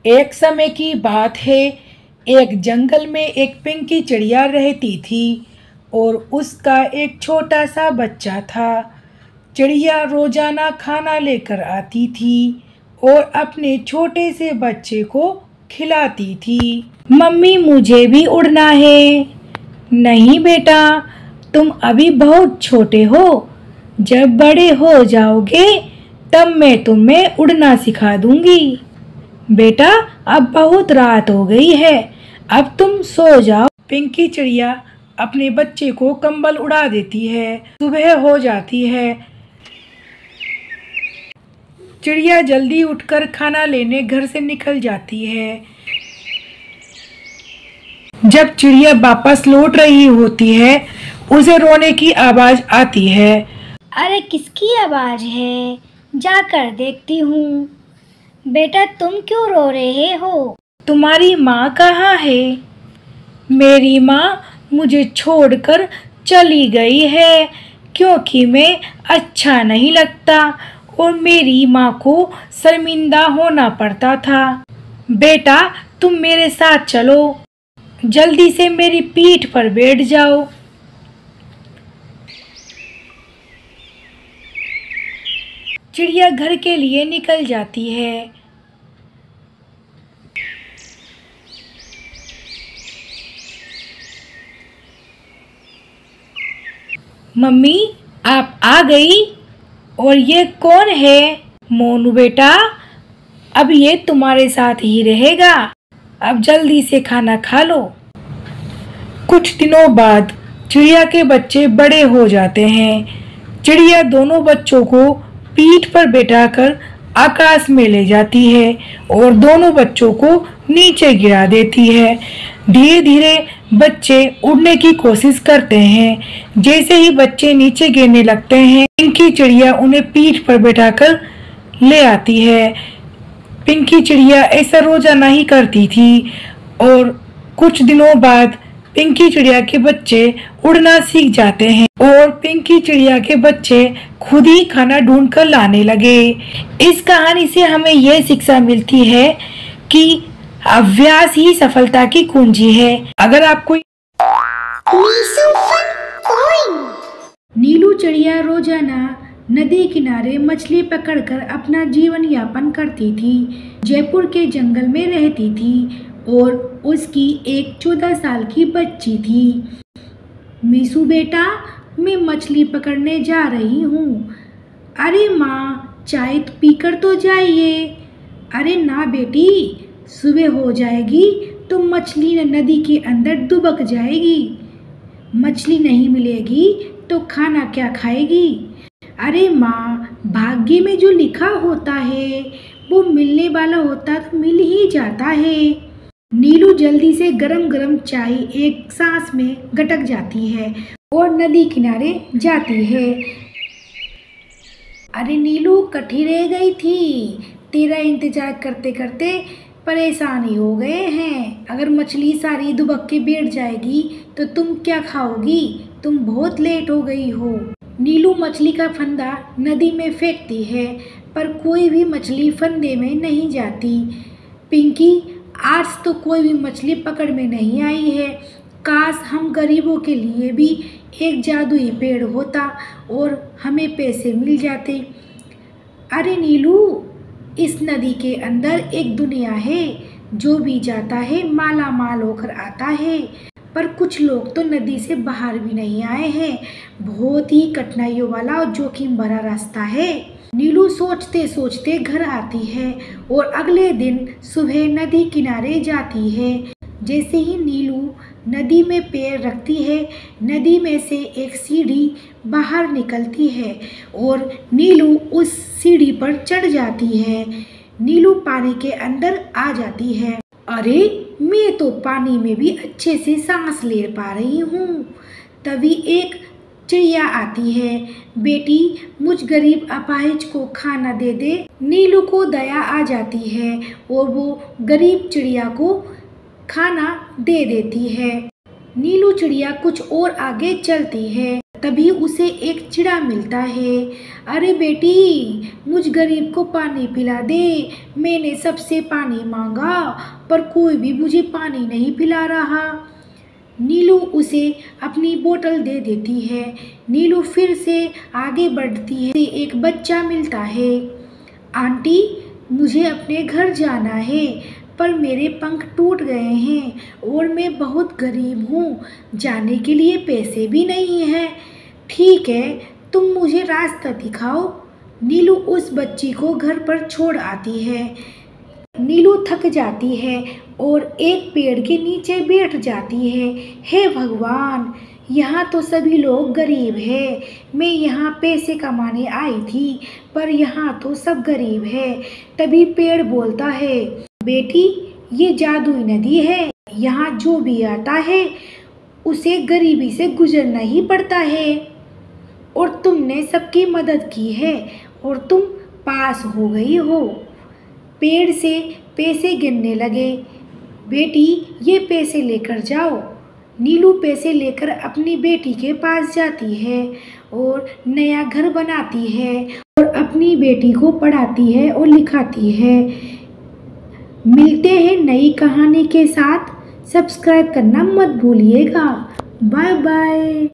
एक समय की बात है, एक जंगल में एक पिंकी चिड़िया रहती थी और उसका एक छोटा सा बच्चा था। चिड़िया रोजाना खाना लेकर आती थी और अपने छोटे से बच्चे को खिलाती थी। मम्मी मुझे भी उड़ना है। नहीं बेटा, तुम अभी बहुत छोटे हो, जब बड़े हो जाओगे तब मैं तुम्हें उड़ना सिखा दूंगी। बेटा अब बहुत रात हो गई है, अब तुम सो जाओ। पिंकी चिड़िया अपने बच्चे को कंबल उड़ा देती है। सुबह हो जाती है। चिड़िया जल्दी उठकर खाना लेने घर से निकल जाती है। जब चिड़िया वापस लौट रही होती है, उसे रोने की आवाज आती है। अरे किसकी आवाज है, जाकर देखती हूँ। बेटा तुम क्यों रो रहे हो? तुम्हारी माँ कहाँ है? मेरी माँ मुझे छोड़कर चली गई है क्योंकि मैं अच्छा नहीं लगता और मेरी माँ को शर्मिंदा होना पड़ता था। बेटा तुम मेरे साथ चलो, जल्दी से मेरी पीठ पर बैठ जाओ। चिड़िया घर के लिए निकल जाती है। मम्मी आप आ गई? और ये कौन है? मोनू बेटा, अब ये तुम्हारे साथ ही रहेगा, अब जल्दी से खाना खा लो। कुछ दिनों बाद चिड़िया के बच्चे बड़े हो जाते हैं। चिड़िया दोनों बच्चों को पीठ पर बैठाकर आकाश में ले जाती है और दोनों बच्चों को नीचे गिरा देती है। धीरे धीरे बच्चे उड़ने की कोशिश करते हैं। जैसे ही बच्चे नीचे गिरने लगते हैं, पिंकी चिड़िया उन्हें पीठ पर बैठाकर ले आती है। पिंकी चिड़िया ऐसा रोजाना ही करती थी और कुछ दिनों बाद पिंकी चिड़िया के बच्चे उड़ना सीख जाते हैं और पिंकी चिड़िया के बच्चे खुद ही खाना ढूंढ कर लाने लगे। इस कहानी से हमें यह शिक्षा मिलती है कि अभ्यास ही सफलता की कुंजी है। अगर आपको नीलू चिड़िया रोजाना नदी किनारे मछली पकड़कर अपना जीवन यापन करती थी। जयपुर के जंगल में रहती थी और उसकी एक 14 साल की बच्ची थी। मीसू बेटा, मैं मछली पकड़ने जा रही हूँ। अरे माँ, चाय पीकर तो जाइए। अरे ना बेटी, सुबह हो जाएगी तो मछली नदी के अंदर दुबक जाएगी। मछली नहीं मिलेगी तो खाना क्या खाएगी? अरे माँ, भाग्य में जो लिखा होता है वो मिलने वाला होता तो मिल ही जाता है। नीलू जल्दी से गरम गरम चाय एक सांस में गटक जाती है और नदी किनारे जाती है। अरे नीलू, कठी रह गई थी, तेरा इंतजार करते करते परेशानी हो गए हैं। अगर मछली सारी दुबक के बैठ जाएगी तो तुम क्या खाओगी? तुम बहुत लेट हो गई हो। नीलू मछली का फंदा नदी में फेंकती है पर कोई भी मछली फंदे में नहीं जाती। पिंकी, आज तो कोई भी मछली पकड़ में नहीं आई है। काश हम गरीबों के लिए भी एक जादुई पेड़ होता और हमें पैसे मिल जाते। अरे नीलू, इस नदी के अंदर एक दुनिया है, जो भी जाता है माला माल होकर आता है, पर कुछ लोग तो नदी से बाहर भी नहीं आए हैं। बहुत ही कठिनाइयों वाला और जोखिम भरा रास्ता है। नीलू सोचते सोचते घर आती है और अगले दिन सुबह नदी किनारे जाती है। जैसे ही नीलू नदी में पैर रखती है, नदी में से एक सीढ़ी बाहर निकलती है और नीलू उस सीढ़ी पर चढ़ जाती है। नीलू पानी के अंदर आ जाती है। अरे, मैं तो पानी में भी अच्छे से सांस ले पा रही हूँ। तभी एक चिड़िया आती है। बेटी, मुझ गरीब अपाहिज को खाना दे दे। नीलू को दया आ जाती है और वो गरीब चिड़िया को खाना दे देती है। नीलू चिड़िया कुछ और आगे चलती है। तभी उसे एक चिड़ा मिलता है। अरे बेटी, मुझ गरीब को पानी पिला दे। मैंने सबसे पानी मांगा पर कोई भी मुझे पानी नहीं पिला रहा। नीलू उसे अपनी बोतल दे देती है। नीलू फिर से आगे बढ़ती है। एक बच्चा मिलता है। आंटी, मुझे अपने घर जाना है पर मेरे पंख टूट गए हैं और मैं बहुत गरीब हूँ। जाने के लिए पैसे भी नहीं हैं। ठीक है, तुम मुझे रास्ता दिखाओ। नीलू उस बच्ची को घर पर छोड़ आती है। नीलू थक जाती है और एक पेड़ के नीचे बैठ जाती है। हे भगवान, यहाँ तो सभी लोग गरीब हैं। मैं यहाँ पैसे कमाने आई थी पर यहाँ तो सब गरीब है। तभी पेड़ बोलता है, बेटी, ये जादुई नदी है। यहाँ जो भी आता है उसे गरीबी से गुजरना ही पड़ता है और तुमने सबकी मदद की है और तुम पास हो गई हो। पेड़ से पैसे गिनने लगे। बेटी, ये पैसे लेकर जाओ। नीलू पैसे लेकर अपनी बेटी के पास जाती है और नया घर बनाती है और अपनी बेटी को पढ़ाती है और लिखाती है। मिलते हैं नई कहानी के साथ। सब्सक्राइब करना मत भूलिएगा। Bye bye.